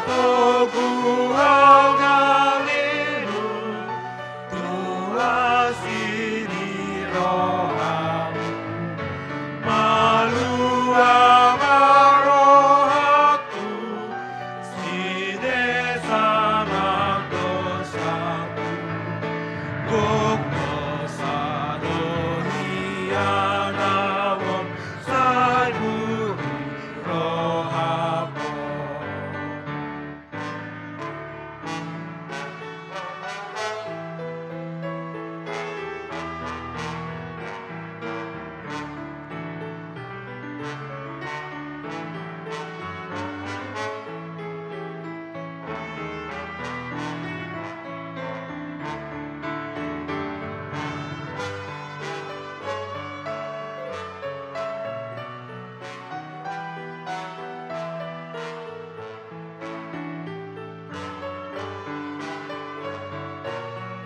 togu au ngalilu Tuhan sini roham malu amarohatu si desa dosaku gok dosa dohianawon sai buri rohapo.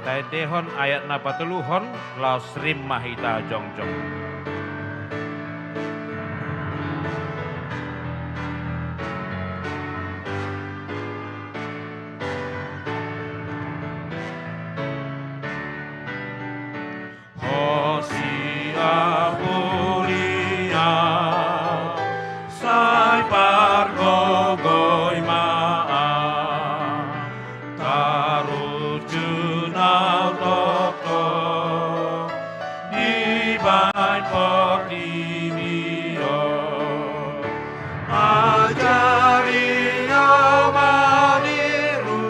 Taedehon ayat napa teluhon laos rim mahita jongjong. Hosia mulia sai pargogoi maa tarujuna toko di bain portimio ajari maniru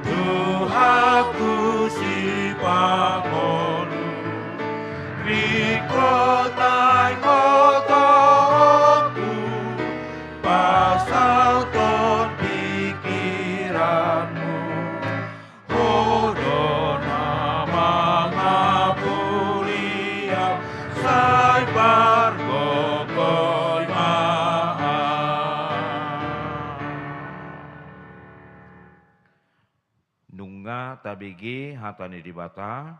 Tuhanku si pangonu Rikotai kotoku pasal ton pikiranmu Hodona mangapulia sai bargogoi maa. Nunga tabigi hatani dibata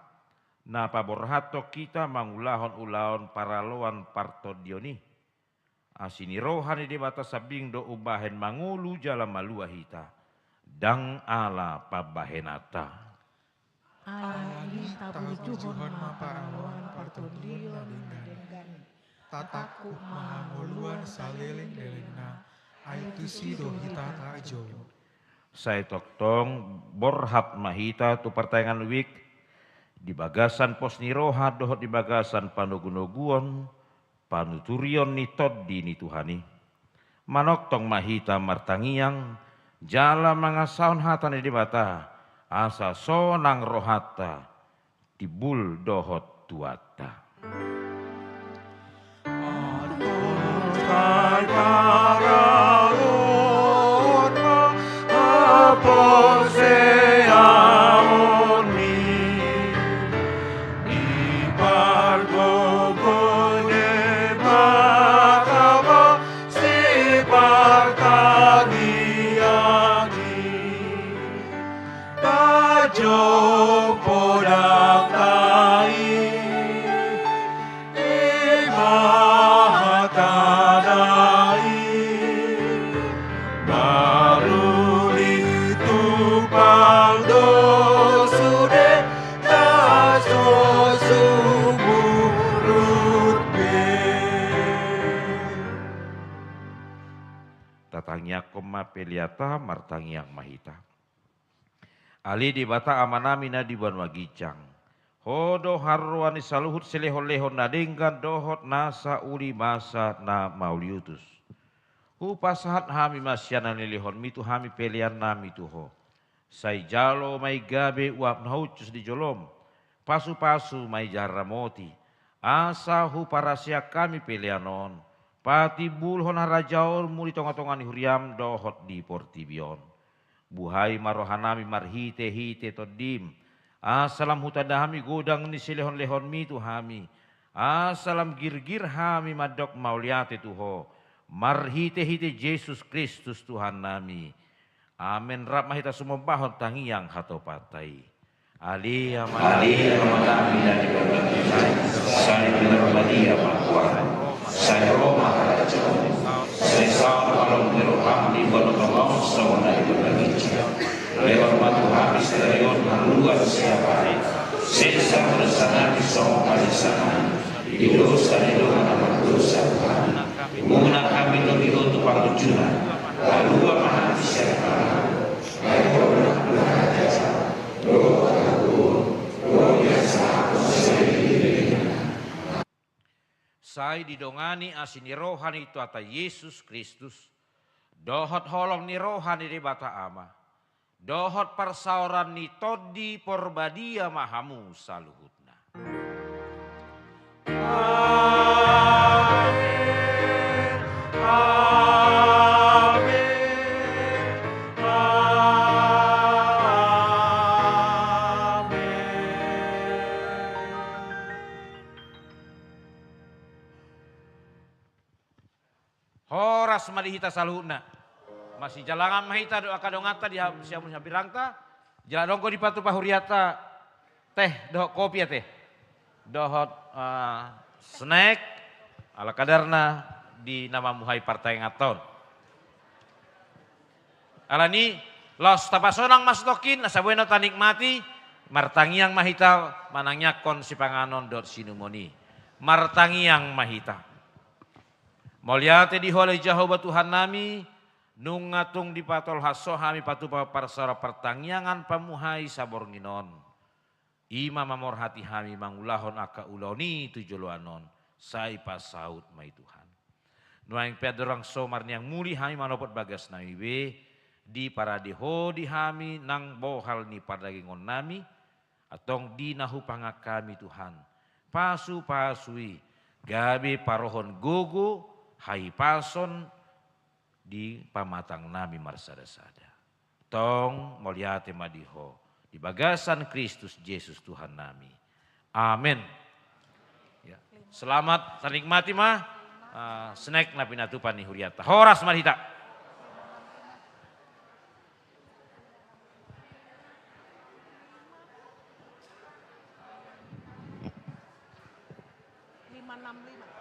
napa borhato kita mangulahon ulaon paraloan partodioni asini rohani dibata sabing do ubahen mangulu jala malua hita dang ala pabahenata Alami tabujuhon maparawan partodion dengan tataku mahanguluan saliling delengna aitu sido hita tajo. saya toktong borhat mahita tu pertayangan wik di bagasan pos niroha dohot di bagasan panugunoguon panuturion nitod di nituhani manoktong mahita martangiang jala mangasaon hatane di bata asa sonang rohata tibul dohot tuata. Sai paralon apol seaoni ipargogone makama si partaniani tajo podang tai imahatanai maruli tupaldo sude taso sumurutbe. Tatangnya koma peliata martangiang mahita ali di bata amanamina di ban wagicang hodo harwani saluhut selehon-lehon nadenggan dohot nasa uli masa na mauliutus hupasahat hami masyana nilihon mitu hami pelian nami tuho sai jalo mai gabe uap nahucus di jolom pasu-pasu mai jaramoti asa huparasia kami pelianon pati bulhon harajaol muli tonga-tongan huriam dohot di portibion buhai marohanami marhite-hite todim asalam hutadahami godang ni silehon-lehon mitu hami asalam girgir hami madok mauliate tuho marhite-hite Yesus Kristus Tuhan nami amen rap mahita sumobahon tangiang hatopatai ali amanami dan diberkati saya benar-benar Tuhan saya Roma saya sama kalau di rohani bono luar siapa sesa bersana di somo alisana di dosa di nama dosa muna kami di untuk pangujunan lalu maha siapa Sai didongani asini rohani itu ata Yesus Kristus. Dohot holong ni rohani di bata ama. Dohot persauran ni todi porbadia mahamu saluhutna. Horas malihita saluhutna. Masih jalangan mahita doa kadongata di siamun habirangta. Jaladongko di patu pahuriata. Teh dohot kopi ya teh. Dohot snack ala kadarna di nama muhai partai ngaton. Alani los tapasonang mas tokin asabueno tanik mati martangiang mahita manangyakon si panganon dot sinumoni. Martangiang mahita. Mulyate di holai Jehovah Tuhan nami, nungatung di patol haso hami patu parsara pertangyangan pamuhai sabor nginon. Ima mamor hati hami mangulahon aka uloni tujuluanon, sai pasaut mai Tuhan. Nuaing pedorang somar yang muli hami manopot bagas namiwe, di paradeho di hami nang bohal ni padagingon nami, atong di nahu pangakami Tuhan. Pasu pasui, gabi parohon gugu, hai pason di pamatang nami marsada-sada. Tong mulyate madiho di bagasan Kristus Yesus Tuhan nami. Amin. Ya. Selamat ternikmati mah snack na pinatupan ni huriata. Horas marhita. Lima enam lima.